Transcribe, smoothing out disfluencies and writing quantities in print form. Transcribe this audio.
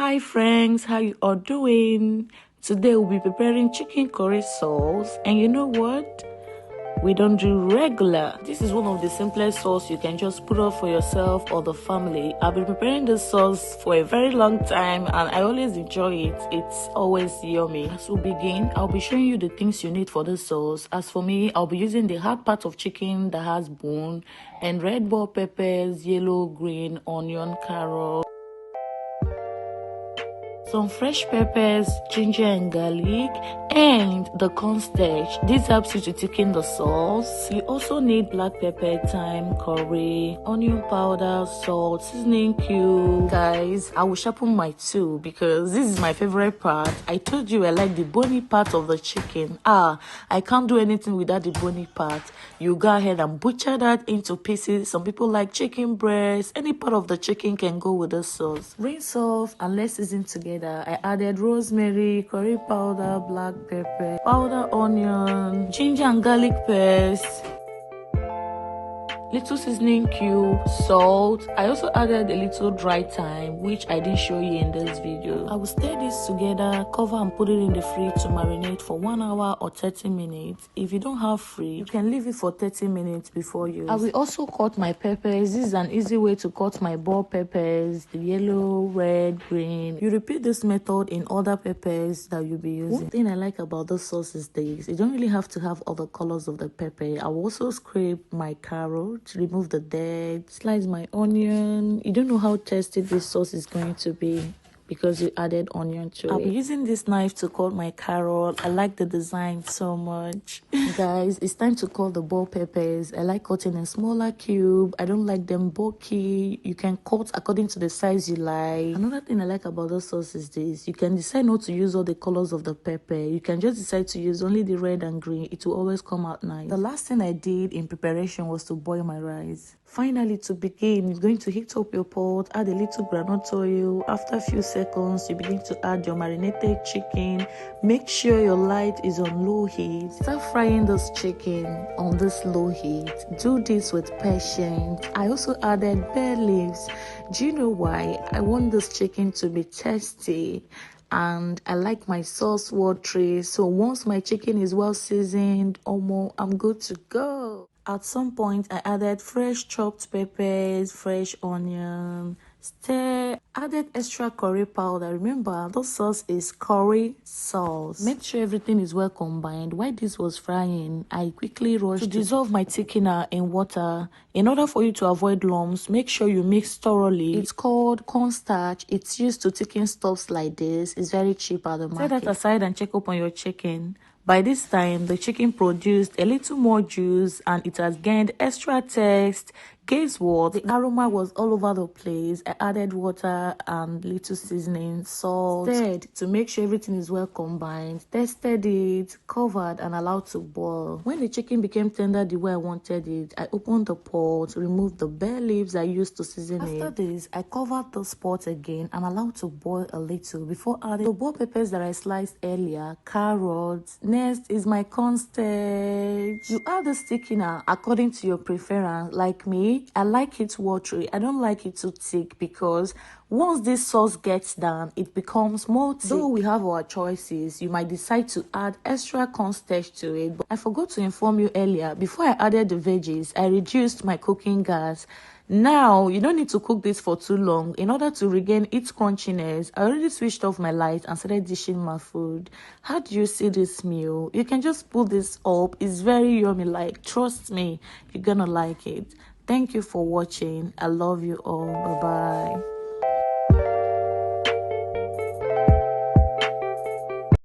Hi friends, how you all doing? Today we'll be preparing chicken curry sauce, and you know what? We don't do regular. This is one of the simplest sauce you can just put up for yourself or the family. I've been preparing this sauce for a very long time and I always enjoy it. It's always yummy. As we begin, I'll be showing you the things you need for this sauce. As for me, I'll be using the hard part of chicken that has bone and red bell peppers, yellow, green, onion, carrot, some fresh peppers, ginger and garlic, and the cornstarch. This helps you to thicken the sauce. You also need black pepper, thyme, curry, onion powder, salt, seasoning cube. Guys, I will sharpen my tool because this is my favorite part. I told you I like the bony part of the chicken. I can't do anything without the bony part. You go ahead and butcher that into pieces. Some people like chicken breast. Any part of the chicken can go with the sauce. Rinse off and let's season together. I added rosemary, curry powder, black pepper, powder onion, ginger and garlic paste, little seasoning cube, salt. I also added a little dry thyme, which I didn't show you in this video. I will stir this together, cover and put it in the fridge to marinate for 1 hour or 30 minutes. If you don't have fridge, you can leave it for 30 minutes before use. I will also cut my peppers. This is an easy way to cut my bell peppers, the yellow, red, green. You repeat this method in other peppers that you'll be using. One thing I like about this sauce is this. You don't really have to have all the colors of the pepper. I will also scrape my carrot, remove the dirt, slice my onion. You don't know how tasty this sauce is going to be because you added onion to it. I'll be using this knife to cut my carrot. I like the design so much. Guys, it's time to cut the bell peppers. I like cutting in smaller cube. I don't like them bulky. You can cut according to the size you like. Another thing I like about the sauce is this. You can decide not to use all the colors of the pepper. You can just decide to use only the red and green. It will always come out nice. The last thing I did in preparation was to boil my rice. Finally, to begin, you're going to heat up your pot, add a little groundnut oil. After a few seconds, you begin to add your marinated chicken. Make sure your light is on low heat. Start frying this chicken on this low heat. Do this with patience. I also added bay leaves. Do you know why? I want this chicken to be tasty and I like my sauce watery. So once my chicken is well seasoned, I'm good to go. At some point, I added fresh chopped peppers, fresh onion, stir, added extra curry powder. Remember, this sauce is curry sauce. Make sure everything is well combined. While this was frying, I quickly rushed to dissolve my thickener in water. In order for you to avoid lumps, make sure you mix thoroughly. It's called cornstarch. It's used to thicken stuffs like this. It's very cheap at the market. Set that aside and check up on your chicken. By this time, the chicken produced a little more juice and it has gained extra taste. Guess what? The aroma was all over the place. I added water and little seasoning, salt, stirred to make sure everything is well combined, tested it, covered and allowed to boil. When the chicken became tender the way I wanted it, I opened the pot, removed the bay leaves I used to season it. After this, I covered the pot again and allowed to boil a little before adding the bell peppers that I sliced earlier, carrots. Next is my cornstarch. You add the thickener according to your preference. Like me, I like it watery. I don't like it too thick because once this sauce gets done, it becomes more thick. Though we have our choices, you might decide to add extra cornstarch to it. But I forgot to inform you earlier, before I added the veggies, I reduced my cooking gas. Now, you don't need to cook this for too long. In order to regain its crunchiness, I already switched off my light and started dishing my food. How do you see this meal? You can just pull this up. It's very yummy. Like, trust me, you're gonna like it. Thank you for watching. I love you all. Bye-bye.